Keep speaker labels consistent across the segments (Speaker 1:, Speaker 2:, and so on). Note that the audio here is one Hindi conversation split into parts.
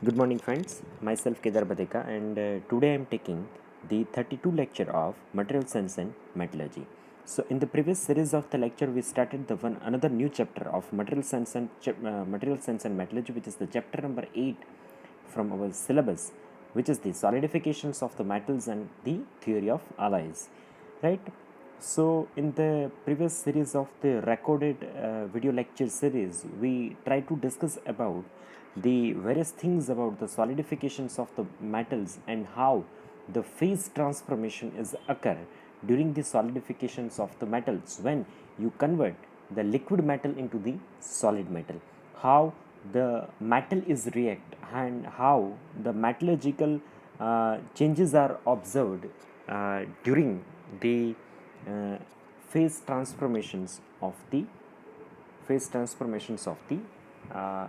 Speaker 1: Good morning, friends. Myself Kedar Badeka, and today I am taking the 32 lecture of Material Science and Metallurgy. So, in the previous series of the lecture, we started the another new chapter of Material Science and Metallurgy, which is the chapter number 8 from our syllabus, which is the solidifications of the metals and the theory of alloys, right? So, in the previous series of the recorded video lecture series, we tried to discuss about the various things about the solidifications of the metals and how the phase transformation is occur during the solidifications of the metals when you convert the liquid metal into the solid metal, how the metal is react and how the metallurgical changes are observed during the uh, phase transformations of the uh,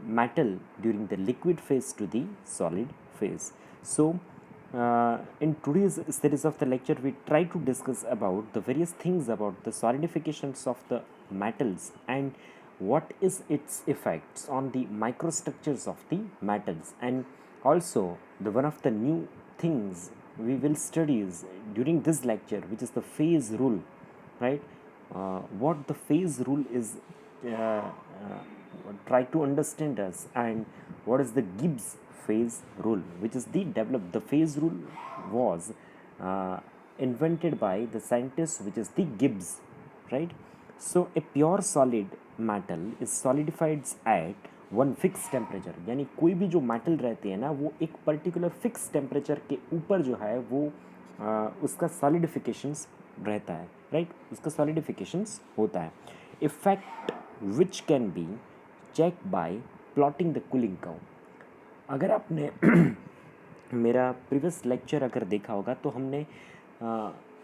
Speaker 1: metal during the liquid phase to the solid phase. So, in today's series of the lecture, we try to discuss about the various things about the solidifications of the metals and what is its effects on the microstructures of the metals, and also the one of the new things we will study is during this lecture, which is the phase rule, right? What the phase rule is, try to understand us, and what is the Gibbs phase rule, which is the phase rule was invented by the scientist, which is the Gibbs, right? So a pure solid metal is solidified at one fix temperature, यानी कोई भी जो मेटल रहते हैं ना वो एक पर्टिकुलर फिक्स टेम्परेचर के ऊपर जो है वो उसका सॉलिडिफिकेशंस रहता है, राइट? उसका सॉलिडिफिकेशंस होता है. Effect which can be check by plotting the cooling curve. अगर आपने मेरा प्रीवियस लेक्चर अगर देखा होगा तो हमने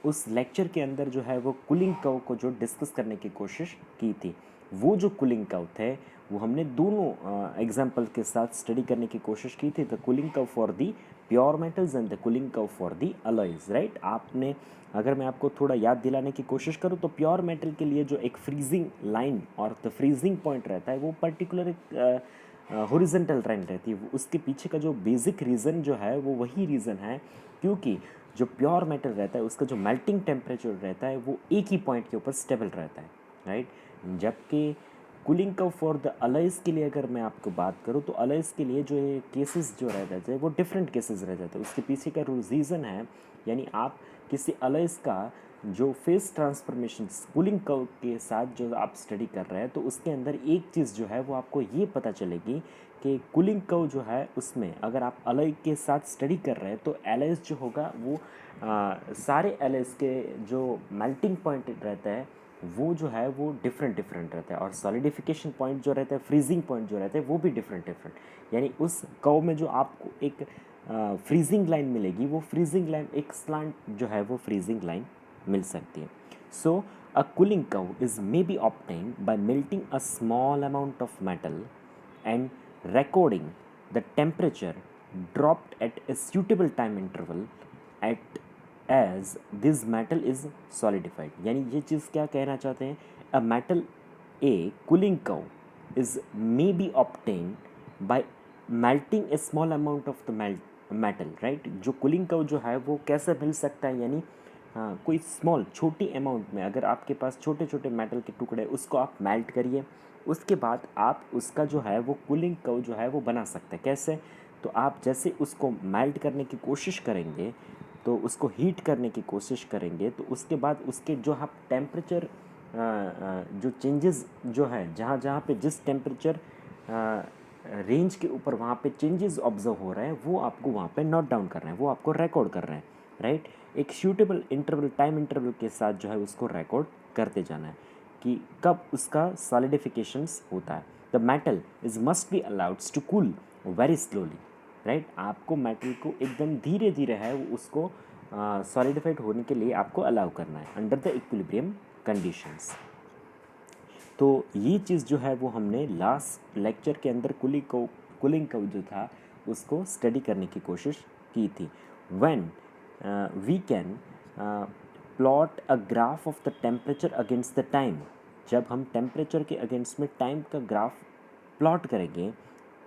Speaker 1: उस लेक्चर के अंदर जो है वो कूलिंग कर्व को जो डिस्कस करने की कोशिश की थी. वो जो कूलिंग कर्व थे वो हमने दोनों एग्जाम्पल के साथ स्टडी करने की कोशिश की थी. The cooling curve for the pure metals and the cooling curve for the alloys, right? आपने अगर मैं आपको थोड़ा याद दिलाने की कोशिश करूँ तो प्योर मेटल के लिए जो एक फ्रीजिंग लाइन और द फ्रीजिंग पॉइंट रहता है वो पर्टिकुलर एक हॉरिजॉन्टल लाइन रहती है. उसके पीछे का जो बेसिक रीज़न जो है वो वही रीज़न है क्योंकि जो प्योर मेटल रहता है उसका जो मेल्टिंग टेम्परेचर रहता है वो एक ही पॉइंट के ऊपर स्टेबल रहता है, राइट? जबकि cooling curve for the alloys के लिए अगर मैं आपको बात करूँ तो अलॉयज़ के लिए जो ये केसेस जो रह जाते हैं वो डिफरेंट केसेस रह जाते हैं. उसके पीछे का रीज़न है, यानी आप किसी अलॉयज़ का जो फेस ट्रांसफॉर्मेशन कूलिंग कर्व के साथ जो आप स्टडी कर रहे हैं तो उसके अंदर एक चीज़ जो है वो आपको ये पता चलेगी कि कूलिंग कर्व जो है उसमें अगर आप अलॉय के साथ स्टडी कर रहे हैं तो अलॉयज़ जो होगा वो सारे अलॉयज़ के जो मेल्टिंग पॉइंट रहता है वो जो है वो डिफरेंट रहता है और सॉलिडिफिकेशन पॉइंट जो रहता है, फ्रीजिंग पॉइंट जो रहता है वो भी डिफरेंट. यानी उस कर्व में जो आपको एक फ्रीजिंग लाइन मिलेगी वो फ्रीजिंग लाइन एक स्लांट जो है वो फ्रीजिंग लाइन मिल सकती है. So a cooling curve is may be obtained by melting a small amount of metal and recording the temperature dropped at a suitable time interval at as this metal is solidified. यानी ये चीज़ क्या कहना चाहते हैं? A metal A cooling curve is may be obtained by melting a small amount of the metal, right? जो cooling curve जो है वो कैसे मिल सकता है, यानी हाँ कोई स्मॉल छोटी अमाउंट में अगर आपके पास छोटे छोटे मेटल के टुकड़े उसको आप मेल्ट करिए, उसके बाद आप उसका जो है वो कूलिंग कर्व जो है वो बना सकते हैं. कैसे? तो आप जैसे उसको मेल्ट करने की कोशिश करेंगे तो उसको हीट करने की कोशिश करेंगे तो उसके बाद उसके जो आप टेम्परेचर जो चेंजेस जो है जहाँ जहाँ पे जिस टेम्परेचर रेंज के ऊपर वहाँ पे चेंजेस ऑब्जर्व हो रहे हैं वो आपको वहाँ पे नोट डाउन कर रहे हैं, वो आपको रिकॉर्ड कर रहे हैं, राइट? एक सूटेबल इंटरवल टाइम इंटरवल के साथ जो है उसको रिकॉर्ड करते जाना है कि कब उसका सॉलिडिफिकेशंस होता है. The metal is must be allowed to cool very slowly, right? आपको मेटल को एकदम धीरे धीरे है उसको सॉलिडिफाइड होने के लिए आपको अलाउ करना है अंडर द इक्विलिब्रियम कंडीशंस. तो ये चीज़ जो है वो हमने लास्ट लेक्चर के अंदर कूलिंग कर्व जो था उसको स्टडी करने की कोशिश की थी. When we can plot a graph of the temperature against the time, जब हम टेम्परेचर के अगेंस्ट में टाइम का ग्राफ प्लॉट करेंगे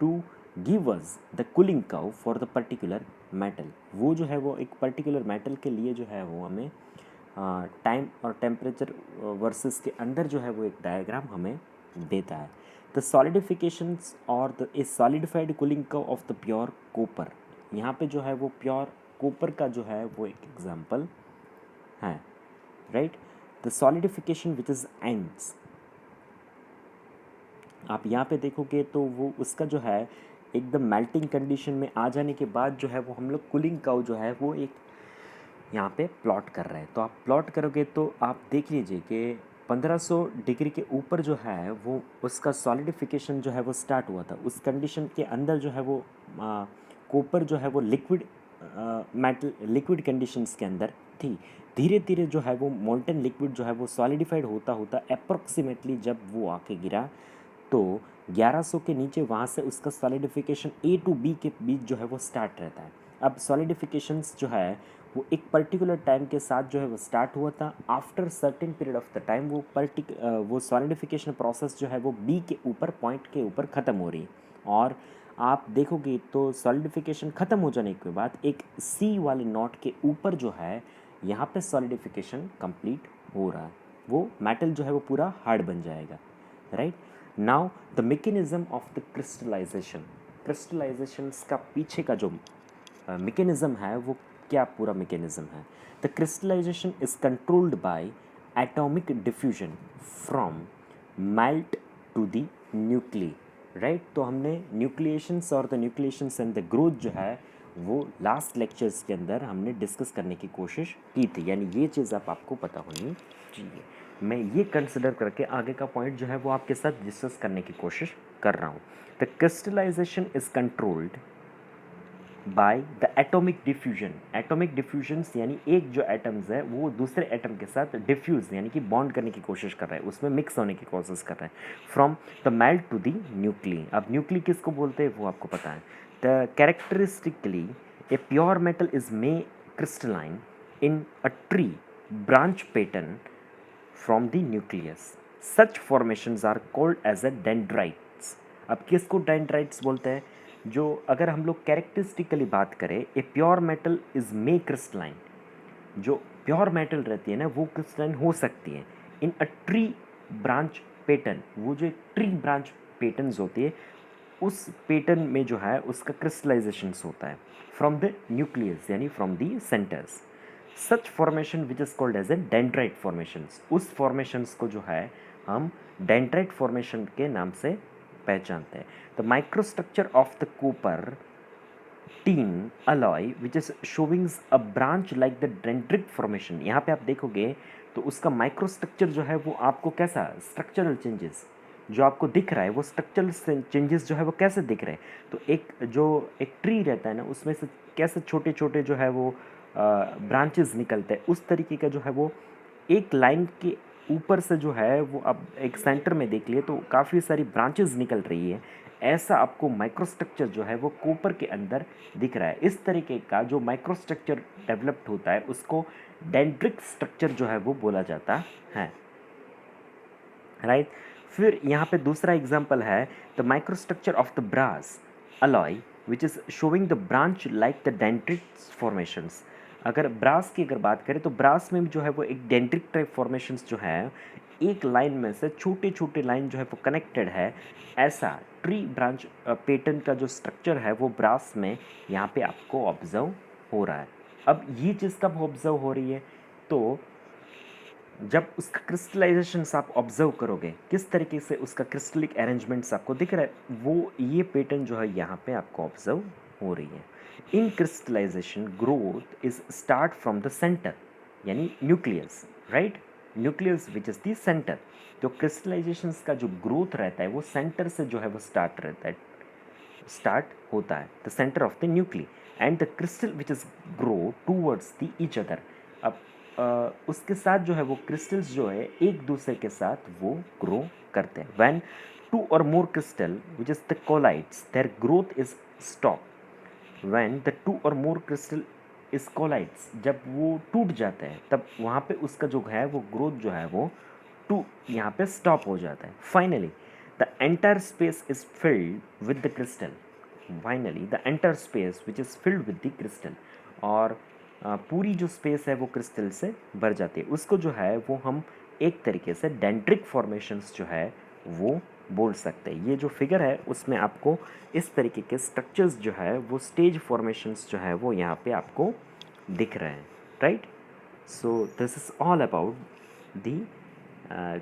Speaker 1: to give us the cooling curve for the particular metal. वो जो है वो एक पर्टिकुलर मेटल के लिए जो है वो हमें टाइम और टेम्परेचर वर्सेस के अंदर जो है वो एक डायग्राम हमें देता है। द सॉलिडिफिकेशंस और the A solidified cooling curve of the pure copper. यहाँ पे जो है वो प्योर कॉपर का जो है वो एक एग्जांपल है, right. The solidification which is ends, आप यहाँ पे देखोगे तो वो उसका जो है एकदम मेल्टिंग कंडीशन में आ जाने के बाद जो है वो हम लोग कूलिंग कर्व जो है वो एक यहाँ पे प्लॉट कर रहे हैं। तो आप प्लॉट करोगे तो आप देख लीजिए कि 1500 डिग्री के ऊपर जो है वो उसका सॉलिडिफिकेशन जो है वो स्टार्ट हुआ था। उस कंडीशन के अंदर जो है वो कॉपर जो है वो लिक्विड मेटल लिक्विड कंडीशंस के अंदर थी। धीरे धीरे जो है वो मोल्टन लिक्विड जो है वो सॉलिडिफाइड होता होता अप्रॉक्सीमेटली जब वो आके गिरा तो 1100 के नीचे वहाँ से उसका सॉलिडिफिकेशन ए टू बी के बीच जो है वो स्टार्ट रहता है। अब सॉलिडिफिकेशंस जो है वो एक पर्टिकुलर टाइम के साथ जो है वो स्टार्ट हुआ था। After certain period of the time वो सॉलिडिफिकेशन प्रोसेस जो है वो बी के ऊपर पॉइंट के ऊपर ख़त्म हो रही है। और आप देखोगे तो सॉलिडिफिकेशन ख़त्म हो जाने के बाद एक सी वाले नोट के ऊपर जो है यहाँ पे सॉलिडिफिकेशन कंप्लीट हो रहा है। वो मेटल जो है वो पूरा हार्ड बन जाएगा, right. Now the mechanism of the crystallisation. Crystallisations का पीछे का जो मैकेनिज्म है वो क्या पूरा मैकेनिज्म है। The crystallisation is controlled by atomic diffusion from melt to the nuclei, right. तो हमने न्यूक्लिएशंस और the nucleations and the growth जो है वो लास्ट लेक्चर्स के अंदर हमने डिस्कस करने की कोशिश की थी, यानी ये चीज़ आपको पता होनी चाहिए। मैं ये कंसिडर करके आगे का पॉइंट जो है वो आपके साथ डिस्कस करने की कोशिश कर रहा हूँ। The crystallisation is controlled by the atomic diffusion. Atomic diffusions यानी एक जो एटम्स है वो दूसरे एटम के साथ डिफ्यूज यानी कि बॉन्ड करने की कोशिश कर रहा है, उसमें मिक्स होने की कोशिश कर रहा है। From the melt to the nuclei. अब न्यूक्ली किसको बोलते हैं वो आपको पता है। The characteristically a pure metal is may crystalline in a tree branch pattern from the nucleus. Such formations are called as a dendrites. अब किसको डेंड्राइट्स बोलते हैं? जो अगर हम लोग कैरेक्टरिस्टिकली बात करें, ए pure metal is may crystalline. जो प्योर मेटल रहती है ना वो क्रिस्टलाइन हो सकती है इन अ ट्री ब्रांच पैटर्न। वो जो ट्री ब्रांच पैटर्न्स होती है उस पैटर्न में जो है उसका क्रिस्टलाइजेशंस होता है फ्रॉम द न्यूक्लियस यानी from the centres. Such formation which is called as a dendrite formations. उस फॉर्मेशंस को जो है हम डेंड्राइट फॉर्मेशन के नाम से पहचानते हैं। The microstructure of the copper tin alloy which is showing a branch like the dendrite formation. यहाँ पे आप देखोगे तो उसका माइक्रोस्ट्रक्चर जो है वो आपको कैसा स्ट्रक्चरल चेंजेस जो आपको दिख रहा है वो स्ट्रक्चरल चेंजेस जो है वो कैसे दिख रहे हैं। तो एक ट्री रहता है ना उसमें से कैसे छोटे छोटे जो है वो ब्रांचेस निकलते हैं, उस तरीके का जो है वो एक लाइन के ऊपर से जो है वो अब एक सेंटर में देख लिए तो काफ़ी सारी ब्रांचेस निकल रही है। ऐसा आपको माइक्रोस्ट्रक्चर जो है वो कॉपर के अंदर दिख रहा है। इस तरीके का जो माइक्रोस्ट्रक्चर डेवलप्ड होता है उसको डेंड्रिट स्ट्रक्चर जो है वो बोला जाता है, राइट। फिर यहाँ पे दूसरा एग्जांपल है the microstructure of the brass alloy which is showing the branch like the dendrite formations. अगर ब्रास की अगर बात करें तो ब्रास में जो है वो एक डेंड्रिट टाइप फॉर्मेशंस जो है एक लाइन में से छोटे छोटे लाइन जो है वो कनेक्टेड है। ऐसा ट्री ब्रांच पैटर्न का जो स्ट्रक्चर है वो ब्रास में यहाँ पे आपको ऑब्जर्व हो रहा है। अब ये चीज़ कब ऑब्जर्व हो रही है? तो जब उसका क्रिस्टलाइजेशंस आप ऑब्जर्व करोगे किस तरीके से उसका क्रिस्टलिक अरेंजमेंट्स आपको दिख रहा है वो ये पैटर्न जो है यहाँ पे आपको ऑब्जर्व हो रही है। In crystallisation growth is start from the centre यानी nucleus, right. Nucleus which is the centre. तो क्रिस्टलाइजेशंस का जो ग्रोथ रहता है वो सेंटर से जो है वो स्टार्ट रहता है, स्टार्ट होता है the centre of the nuclei and the crystal which is grow towards the each other. अब उसके साथ जो है वो क्रिस्टल्स जो है एक दूसरे के साथ वो ग्रो करते हैं। When two or more crystal which is the collides their growth is stop. When the two or more crystal is collides, जब वो टूट जाते हैं तब वहाँ पे उसका जो है वो ग्रोथ जो है वो टू यहाँ पे स्टॉप हो जाता है। Finally the entire space is filled with the crystal. Finally the enter space which is filled with the crystal, और पूरी जो स्पेस है वो क्रिस्टल से भर जाती है। उसको जो है वो हम एक तरीके से डेंड्रिक फॉर्मेशंस जो है वो बोल सकते हैं। ये जो फिगर है उसमें आपको इस तरीके के स्ट्रक्चर्स जो है वो स्टेज फॉर्मेशंस जो है वो यहाँ पे आपको दिख रहे हैं, right. So this is all about the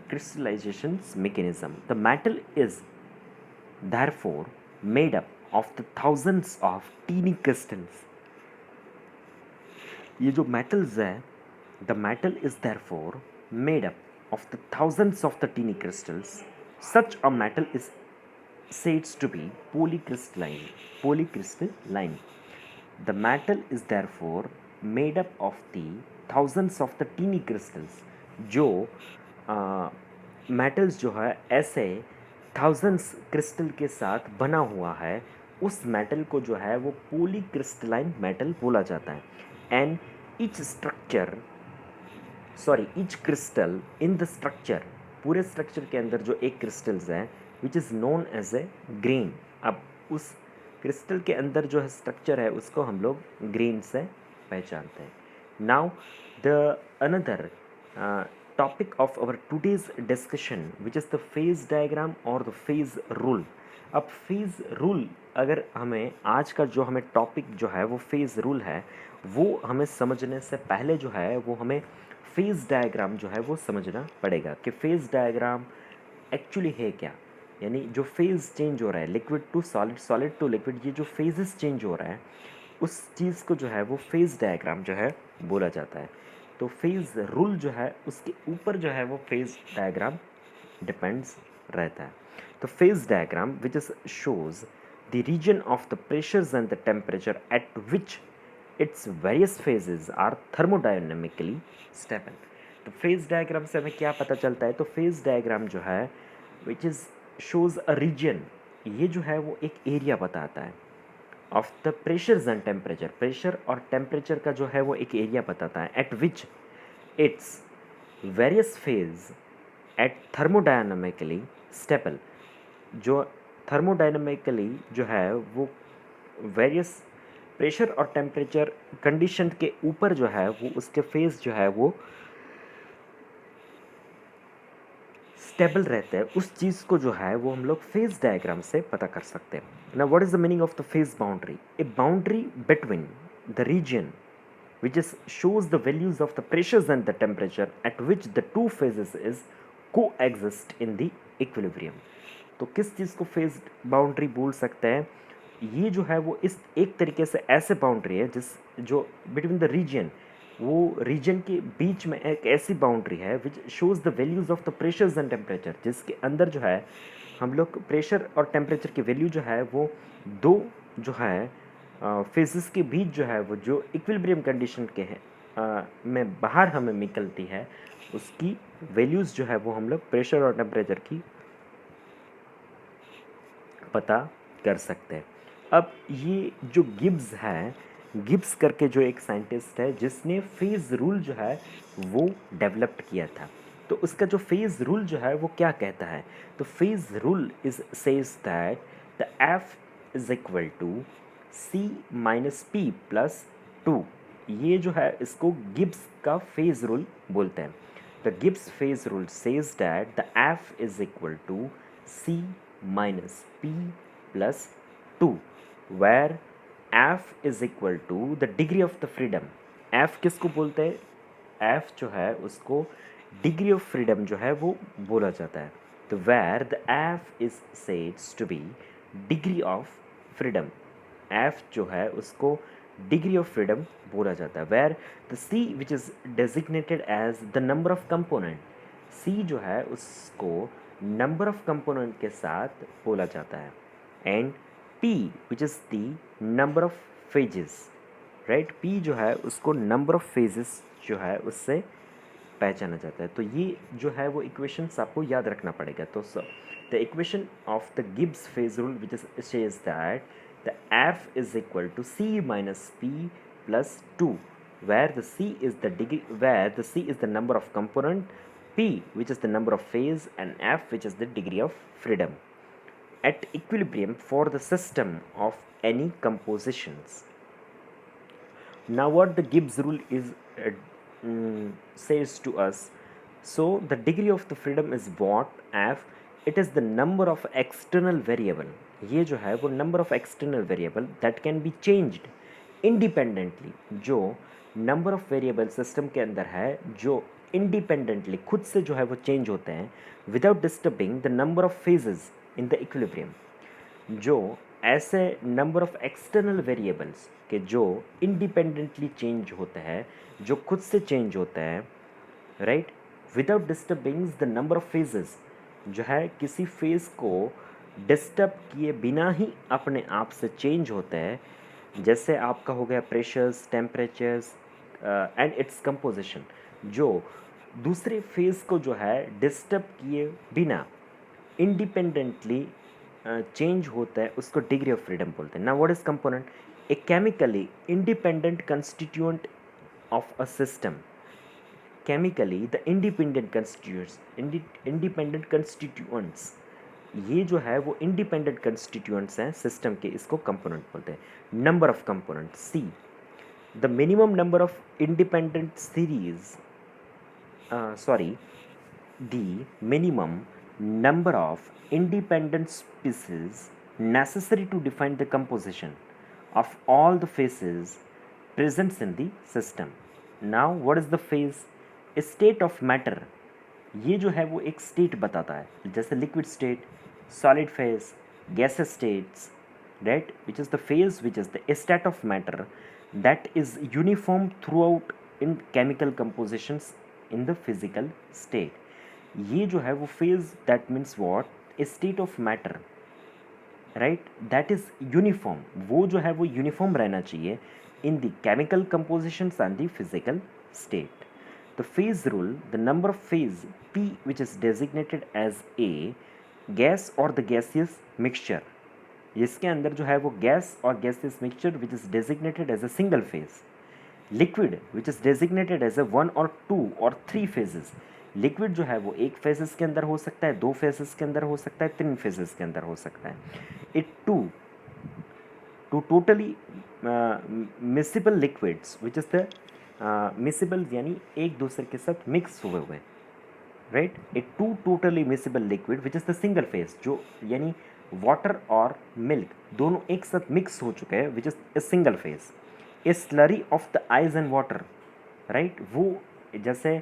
Speaker 1: crystallization's mechanism. The metal is therefore made up of the thousands of teeny crystals. ये जो metals है, the metal is therefore made up of the thousands of the teeny crystals. Such a metal is said to be polycrystalline. Polycrystalline. The metal is therefore made up of the thousands of the teeny crystals. जो मेटल्स जो है ऐसे थाउजेंड्स क्रिस्टल के साथ बना हुआ है, उस मेटल को जो है वो पॉलीक्रिस्टलाइन मेटल बोला जाता है। And each crystal in the structure, पूरे स्ट्रक्चर के अंदर जो एक क्रिस्टल्स है which is known as a grain. अब उस क्रिस्टल के अंदर जो है स्ट्रक्चर है उसको हम लोग ग्रेन से पहचानते हैं। Now the another topic of our today's discussion which is the phase diagram or the phase rule. अब phase rule अगर हमें आज का जो हमें टॉपिक जो है वो phase rule है, वो हमें समझने से पहले जो है वो हमें phase diagram जो है वो समझना पड़ेगा कि phase diagram एक्चुअली है क्या। यानी जो फेज़ चेंज हो रहा है liquid to solid, solid to liquid, ये जो फेजेस चेंज हो रहा है उस चीज़ को जो है वो फेज़ डायग्राम जो है बोला जाता है। तो फेज़ रूल जो है उसके ऊपर जो है वो फेज़ डायग्राम डिपेंड्स रहता है। तो phase diagram which is shows the region of the pressures and the temperature at which its various phases are thermodynamically stable. तो फेज़ डायग्राम से हमें क्या पता चलता है, तो फेज़ डायग्राम जो है which is shows a region, ये जो है वो एक एरिया बताता है of the pressures and temperature, pressure और टेम्परेचर का जो है वो एक एरिया बताता है at which its various phase at thermodynamically stable. जो थर्मोडायनामिकली जो है वो वेरियस प्रेशर और टेम्परेचर कंडीशन के ऊपर जो है वो उसके फेज जो है वो स्टेबल रहते हैं, उस चीज़ को जो है वो हम लोग फेज डायग्राम से पता कर सकते हैं। Now, what is the meaning of the phase boundary? A boundary between the region which is shows the values of the pressures and the temperature at which the two phases is coexist in the equilibrium. तो किस चीज़ को फेज बाउंड्री बोल सकते हैं? ये जो है वो इस एक तरीके से ऐसे बाउंड्री है जिस जो बिटवीन द रीजन, वो रीजन के बीच में एक ऐसी बाउंड्री है which shows the values of the pressures and temperature, जिसके अंदर जो है हम लोग प्रेशर और टेम्परेचर की वैल्यू जो है वो दो जो है फेजेस के बीच जो है वो जो इक्विलिब्रियम कंडीशन के हैं में बाहर हमें निकलती है, उसकी वैल्यूज़ जो है वो हम लोग प्रेशर और टेम्परेचर की पता कर सकते हैं। अब ये जो गिब्स है, गिब्स करके जो एक साइंटिस्ट है जिसने फेज़ रूल जो है वो डेवलप किया था, तो उसका जो फेज़ रूल जो है वो क्या कहता है, तो phase rule is says that the F is equal to C minus P plus two. ये जो है इसको गिब्स का फेज़ रूल बोलते हैं। The Gibbs phase rule says that the F is equal to C minus P plus two, where F is equal to the degree of the freedom. F किसको बोलते हैं, एफ जो है उसको डिग्री ऑफ फ्रीडम जो है वो बोला जाता है। तो where the F is saids to be degree of freedom, F जो है उसको डिग्री ऑफ फ्रीडम बोला जाता है। Where the C which is designated as the number of component, C जो है उसको नंबर ऑफ कंपोनेंट के साथ बोला जाता है। And P which is the number of phases, right, P जो है उसको नंबर ऑफ फेजेस जो है उससे पहचाना जाता है। तो ये जो है वो इक्वेशंस आपको याद रखना पड़ेगा। तो the equation of the Gibbs phase rule which is says that the F is equal to C minus P plus two, where the c is the degree, where the c is the number of component, p which is the number of phase, and f which is the degree of freedom. at equilibrium for the system of any compositions. Now what the Gibbs rule is says to us, so the degree of the freedom is what? F. It is the number of external variable. ये जो है वो number of external variable that can be changed independently. जो number of variable system के अंदर है जो independently खुद से जो है वो change होते हैं without disturbing the number of phases in the equilibrium. जो ऐसे नंबर ऑफ एक्सटर्नल वेरिएबल्स के जो इंडिपेंडेंटली चेंज होते हैं, जो खुद से चेंज होते हैं, right, without disturbing the number of phases, जो है किसी फेज को डिस्टर्ब किए बिना ही अपने आप से चेंज होते हैं, जैसे आपका हो गया pressures, temperatures and its composition, जो दूसरे फेज को जो है डिस्टर्ब किए बिना इंडिपेंडेंटली चेंज होता है, उसको डिग्री ऑफ फ्रीडम बोलते हैं. Now what is component? A chemically independent constituent of a system. Chemically the independent constituents, ये जो है वो इंडिपेंडेंट कंस्टिट्यूएंट्स हैं सिस्टम के, इसको कंपोनेंट बोलते हैं. Number of component. See the minimum number of independent series the minimum number of independent species necessary to define the composition of all the phases present in the system. Now what is the phase? A state of matter. ये जो है वो एक स्टेट बताता है, जैसे liquid state, solid phase, gases states, right, which is the phase which is the state of matter that is uniform throughout in chemical compositions in the physical state. ये जो है वो phase that means what? A state of matter, right, that is uniform. वो जो है वो यूनिफॉर्म रहना चाहिए in the chemical compositions and the physical state. The phase rule, the number of phase P which is designated as a gas और द गैसियस मिक्सचर, जिसके अंदर जो है वो गैस और gaseous mixture which is designated as a single phase. Liquid which is designated as a 1 or 2 or 3 phases. Liquid जो है वो एक फेजेस के अंदर हो सकता है, 2 फेजेस के अंदर हो सकता है, 3 फेजेस के अंदर हो सकता है. It two totally miscible liquids which is the miscible, यानी एक दूसरे के साथ मिक्स हुए हुए, right. A two totally miscible liquid which is the single phase, जो यानी वाटर और मिल्क दोनों एक साथ मिक्स हो चुके हैं, which is a single phase. A slurry of the eyes and water, right, वो जैसे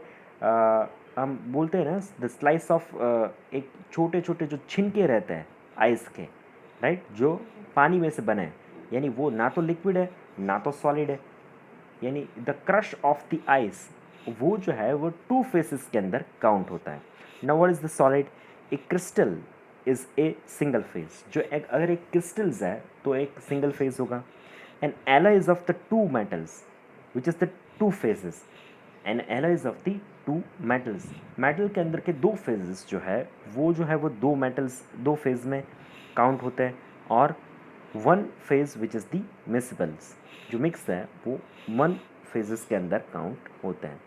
Speaker 1: हम बोलते हैं ना द स्लाइस ऑफ, एक छोटे छोटे जो छिनके रहते हैं आइस के, राइट, जो पानी में से बने, यानी वो ना तो लिक्विड है ना तो सॉलिड है, यानी the crush of the ice, वो जो है वो 2 फेसेस के अंदर काउंट होता है. Now what is the solid? A crystal is a single phase. जो अगर एक क्रिस्टल्स है तो एक सिंगल फेज होगा. An alloys of the 2 metals which is the 2 phases. An alloys of the 2 metals, metal के अंदर के 2 फेजेस जो है वो 2 मेटल्स 2 फेज में काउंट होते हैं, और 1 फेज विच इज़ द मिसिबल्स, जो मिक्स है वो 1 फेजेस के अंदर काउंट होते हैं.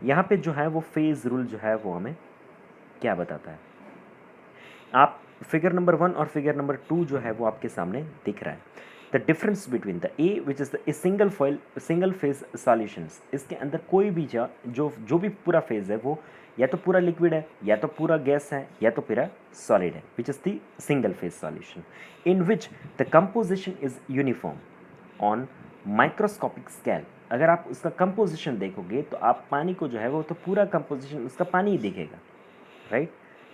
Speaker 1: यहाँ पे जो है वो फेज रूल जो है वो हमें क्या बताता है? आप फिगर नंबर 1 और फिगर नंबर 2 जो है वो आपके सामने दिख रहा है. The difference between the A which is the single phase solutions, इसके अंदर कोई भी जो भी पूरा फेज है वो या तो पूरा लिक्विड है, या तो पूरा गैस है, या तो पूरा सॉलिड है, which is the single phase solution in which the composition is uniform on microscopic scale. अगर आप उसका कंपोजिशन देखोगे तो आप पानी को जो है वो तो पूरा कंपोजिशन उसका पानी ही दिखेगा, right.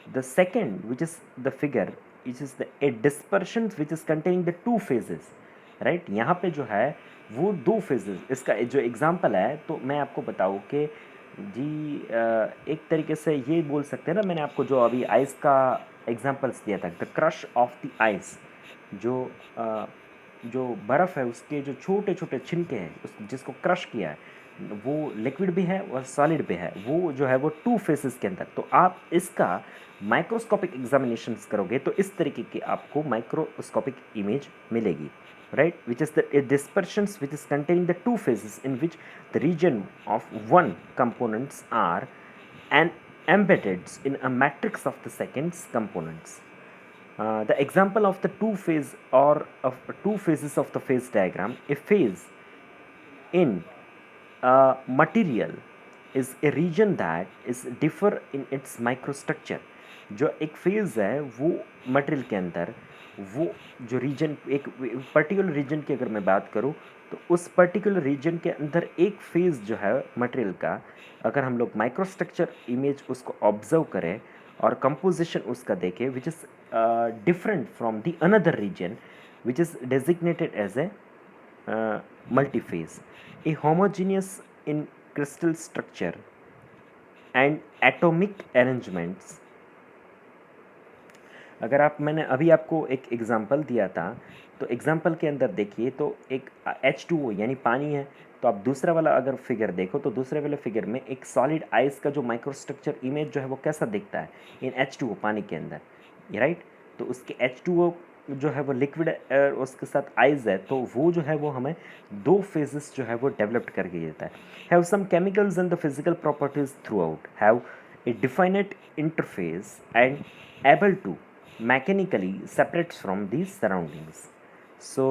Speaker 1: The second which is the figure which is the a dispersion which is containing the 2 phases, right. यहाँ पे जो है वो 2 phases, इसका जो एग्जांपल है तो मैं आपको बताऊँ कि जी एक तरीके से ये बोल सकते हैं ना, मैंने आपको जो अभी आइस का एग्जांपल्स दिया था, the crush of the ice, जो बर्फ़ है उसके जो छोटे छोटे छिलके हैं जिसको क्रश किया है, वो लिक्विड भी है और सॉलिड भी है, वो जो है वो 2 फेसेस के अंदर. तो आप इसका माइक्रोस्कोपिक एग्जामिनेशंस करोगे तो इस तरीके की आपको माइक्रोस्कोपिक इमेज मिलेगी, right, which is the dispersions which is containing the 2 phases in which the region of 1 components are and embedded in a matrix of the seconds components. The example of the two phase or of two phases of the phase diagram, a phase in material is a region that is differ in its microstructure. जो एक फेज है वो मटेरियल के अंदर, वो जो रीजन, एक पर्टिकुलर रीजन की अगर मैं बात करूँ तो उस पर्टिकुलर रीजन के अंदर एक फेज जो है मटेरियल का, अगर हम लोग माइक्रोस्ट्रक्चर इमेज उसको ऑब्जर्व करें और कंपोजिशन उसका देखें, which is different from the another region which is designated as a multiphase, a homogeneous in crystal structure and atomic arrangements. अगर आप, मैंने अभी आपको एक एग्जांपल दिया था, तो एग्जांपल के अंदर देखिए तो एक H2O यानी पानी है, तो आप दूसरा वाला अगर फिगर देखो तो दूसरे वाले फिगर में एक सॉलिड आइस का जो माइक्रोस्ट्रक्चर इमेज जो है वो कैसा दिखता है इन H2O पानी के अंदर, राइट। तो उसके H2O जो है वो लिक्विड उसके साथ आइस है, तो वो जो है वो हमें दो फेजेस जो है वो डेवलप्ड करके देता है। Have some chemicals and the physical properties throughout, have a definite interface and able to mechanically separates from the surroundings. So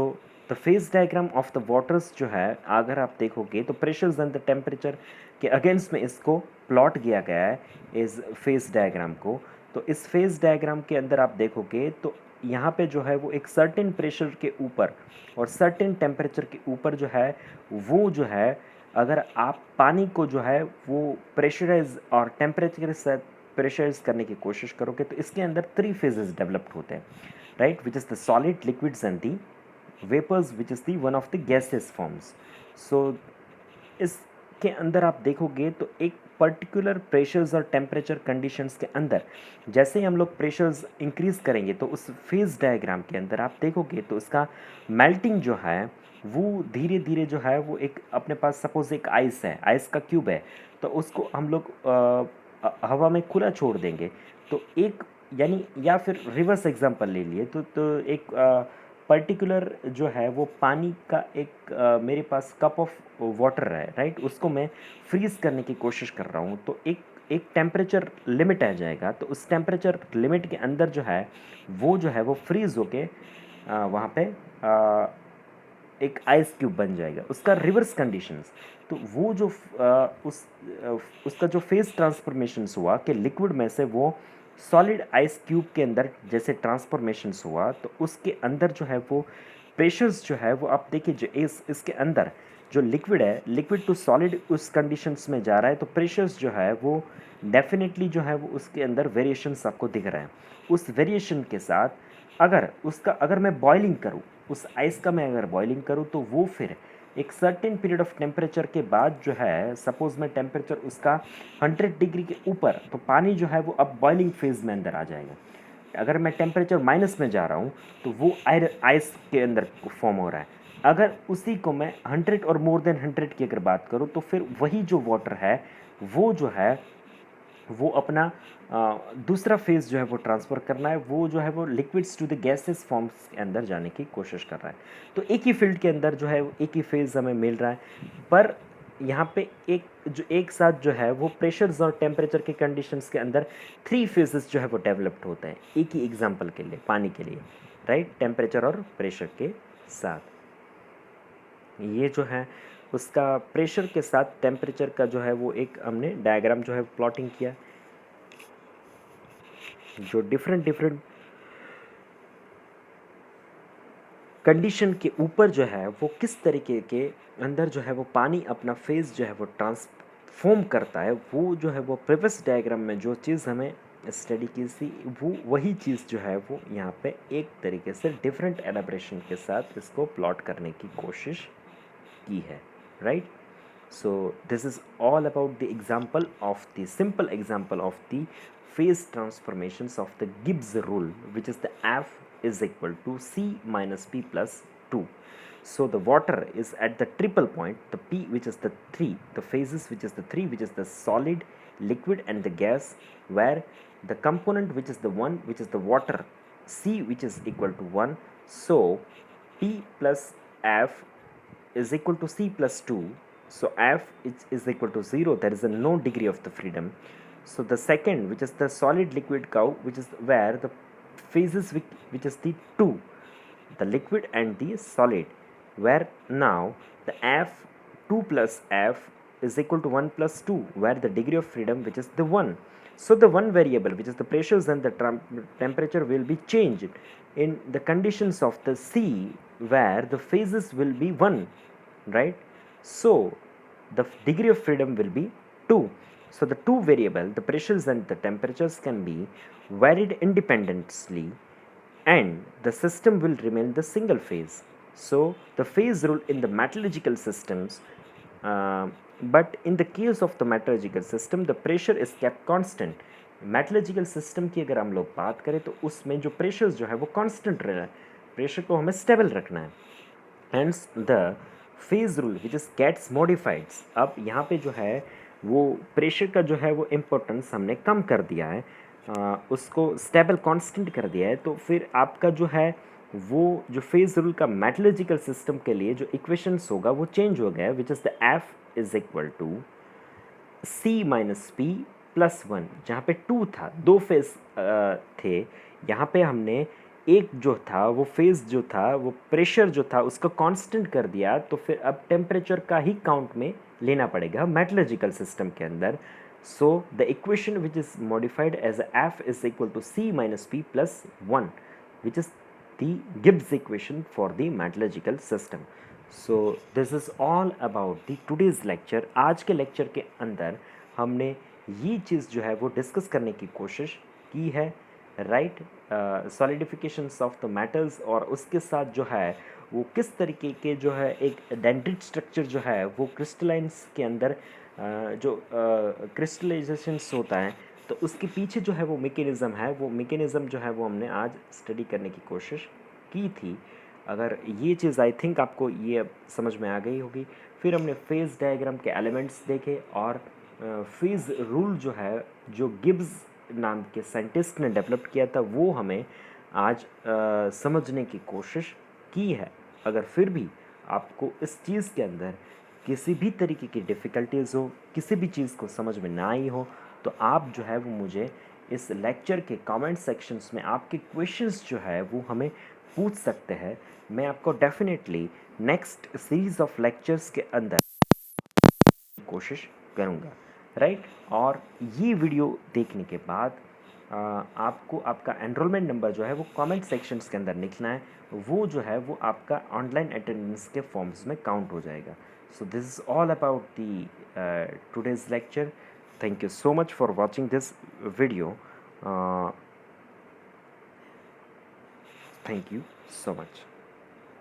Speaker 1: the phase diagram of the waters जो है अगर आप देखोगे तो pressures and the temperature के अगेंस्ट में इसको प्लॉट किया गया है इस फेज डायग्राम को। तो इस फेज डायग्राम के अंदर आप देखोगे तो यहाँ पे जो है वो एक सर्टेन प्रेशर के ऊपर और सर्टेन टेम्परेचर के ऊपर जो है वो जो है, अगर आप पानी को जो है वो प्रेशराइज और टेम्परेचर के साथ प्रेशराइज करने की कोशिश करोगे तो इसके अंदर थ्री फेजेस डेवलप्ड होते हैं, right, which is the solid, liquids and the vapours, which is the one of the gases forms. So इसके अंदर आप देखोगे तो एक पर्टिकुलर प्रेशर्स और टेम्परेचर कंडीशंस के अंदर जैसे ही हम लोग प्रेशर्स इंक्रीज़ करेंगे तो उस फेज डायग्राम के अंदर आप देखोगे तो इसका मेल्टिंग जो है वो धीरे धीरे जो है वो एक अपने पास सपोज एक आइस है, आइस का क्यूब है, तो उसको हम लोग हवा में खुला छोड़ देंगे तो एक, यानी या फिर रिवर्स एग्जांपल ले लिए तो एक पर्टिकुलर जो है वो पानी का एक मेरे पास कप ऑफ वाटर है, राइट, उसको मैं फ्रीज़ करने की कोशिश कर रहा हूँ, तो एक टेम्परेचर लिमिट आ जाएगा, तो उस टेम्परेचर लिमिट के अंदर जो है वो फ्रीज़ होके वहाँ पे एक आइस क्यूब बन जाएगा। उसका रिवर्स कंडीशंस, तो वो जो उसका जो फेज ट्रांसफॉर्मेशंस हुआ कि लिक्विड में से वो सॉलिड आइस क्यूब के अंदर जैसे ट्रांसफॉर्मेशंस हुआ, तो उसके अंदर जो है वो प्रेशर्स जो है वो आप देखिए जो इसके अंदर जो लिक्विड है, लिक्विड टू सॉलिड उस कंडीशंस में जा रहा है, तो प्रेशर्स जो है वो डेफिनेटली जो है वो उसके अंदर वेरिएशंस आपको दिख रहे हैं। उस वेरिएशन के साथ अगर मैं बॉइलिंग करूँ, उस आइस का मैं अगर बॉइलिंग करूँ तो वो फिर एक सर्टेन पीरियड ऑफ टेम्परेचर के बाद जो है, सपोज में टेम्परेचर उसका 100 डिग्री के ऊपर, तो पानी जो है वो अब बॉइलिंग फेज में अंदर आ जाएगा। अगर मैं टेम्परेचर माइनस में जा रहा हूँ तो वो आइस के अंदर फॉर्म हो रहा है। अगर उसी को मैं 100 और मोर देन 100 की अगर बात करूँ तो फिर वही जो वाटर है वो जो है वो अपना दूसरा फेज जो है वो ट्रांसफ़र करना है, वो जो है वो liquids to the gases forms के अंदर जाने की कोशिश कर रहा है। तो एक ही फील्ड के अंदर जो है एक ही फेज हमें मिल रहा है, पर यहाँ पे एक साथ जो है वो प्रेशर्स और टेम्परेचर के कंडीशंस के अंदर थ्री फेजेस जो है वो डेवलप्ड होते हैं एक ही एग्जाम्पल के लिए, पानी के लिए, राइट, टेम्परेचर और प्रेशर के साथ। ये जो है उसका प्रेशर के साथ टेम्परेचर का जो है वो एक हमने डायग्राम जो है प्लॉटिंग किया, जो डिफरेंट कंडीशन के ऊपर जो है वो किस तरीके के अंदर जो है वो पानी अपना फेज जो है वो ट्रांसफॉर्म करता है, वो जो है वो प्रीवियस डायग्राम में जो चीज़ हमें स्टडी की थी वो वही चीज़ जो है वो यहाँ पे एक तरीके से डिफरेंट एलाब्रेशन के साथ इसको प्लॉट करने की कोशिश की है, right. So this is all about the example of the simple example of the phase transformations of the Gibbs rule, which is the F is equal to C minus P plus 2. So the water is at the triple point, the P which is the 3, the phases which is the 3, which is the solid, liquid and the gas, where the component which is the 1, which is the water, C which is equal to 1. So P plus F is equal to C plus 2. So F is equal to 0, there is a no degree of the freedom. So the second, which is the solid liquid curve, which is where the phases which is the two, the liquid and the solid, where now the f2 plus f is equal to 1 plus 2, where the degree of freedom which is the 1. So the one variable which is the pressures and the temperature will be changed in the conditions of the C, where the phases will be 1, right? So the degree of freedom will be 2. So the two variable, the pressures and the temperatures, can be varied independently and the system will remain the single phase. So the phase rule in the metallurgical systems, but in the case of the metallurgical system the pressure is kept constant. Metallurgical system की अगर हम लोग बात करें तो उसमें जो प्रेशर जो है वो कांस्टेंट रहना है, प्रेशर को हमें स्टेबल रखना है. Hence the phase rule which is gets modifieds. अब यहाँ पे जो है वो प्रेशर का जो है वो इम्पोर्टेंस हमने कम कर दिया है, उसको स्टेबल कांस्टेंट कर दिया है. तो फिर आपका जो है वो जो फेज रूल का मेटलर्जिकल सिस्टम के लिए जो इक्वेशंस होगा वो चेंज हो गया है, which is the F is equal to C minus P plus 1. जहाँ पे 2 था, 2 फेज थे, यहाँ पे हमने एक जो था वो फेज जो था वो प्रेशर जो था उसको कांस्टेंट कर दिया. तो फिर अब टेम्परेचर का ही काउंट में लेना पड़ेगा मेटलर्जिकल सिस्टम के अंदर. So the equation which is modified as F is equal to C minus P plus 1, which is the Gibbs equation for the metallurgical system. So this is all about the today's lecture. आज के लेक्चर के अंदर हमने ये चीज़ जो है वो डिस्कस करने की कोशिश की है, राइट, सॉलिडिफिकेशंस ऑफ द मेटल्स, और उसके साथ जो है वो किस तरीके के जो है एक डेंड्रिट स्ट्रक्चर जो है वो क्रिस्टलाइंस के अंदर जो क्रिस्टलाइजेशंस होता है तो उसके पीछे जो है वो मैकेनिज़्म है, वो मैकेनिज़्म जो है वो हमने आज स्टडी करने की कोशिश की थी. अगर ये चीज़ आई थिंक आपको ये समझ में आ गई होगी. फिर हमने फेज़ डायग्राम के एलिमेंट्स देखे और फेज़ रूल जो है जो गिब्स नाम के साइंटिस्ट ने डेवलप किया था वो हमें आज समझने की कोशिश की है. अगर फिर भी आपको इस चीज़ के अंदर किसी भी तरीके की डिफ़िकल्टीज़ हो, किसी भी चीज़ को समझ में ना आई हो, तो आप जो है वो मुझे इस लेक्चर के कमेंट सेक्शंस में आपके क्वेश्चंस जो है वो हमें पूछ सकते हैं. मैं आपको definitely next series of lectures के अंदर कोशिश करूँगा, राइट. और ये वीडियो देखने के बाद आपको आपका एनरोलमेंट नंबर जो है वो कमेंट सेक्शंस के अंदर लिखना है. वो जो है वो आपका ऑनलाइन अटेंडेंस के फॉर्म्स में काउंट हो जाएगा. So this is all about the today's lecture. Thank you so much for watching this video. Thank you so much.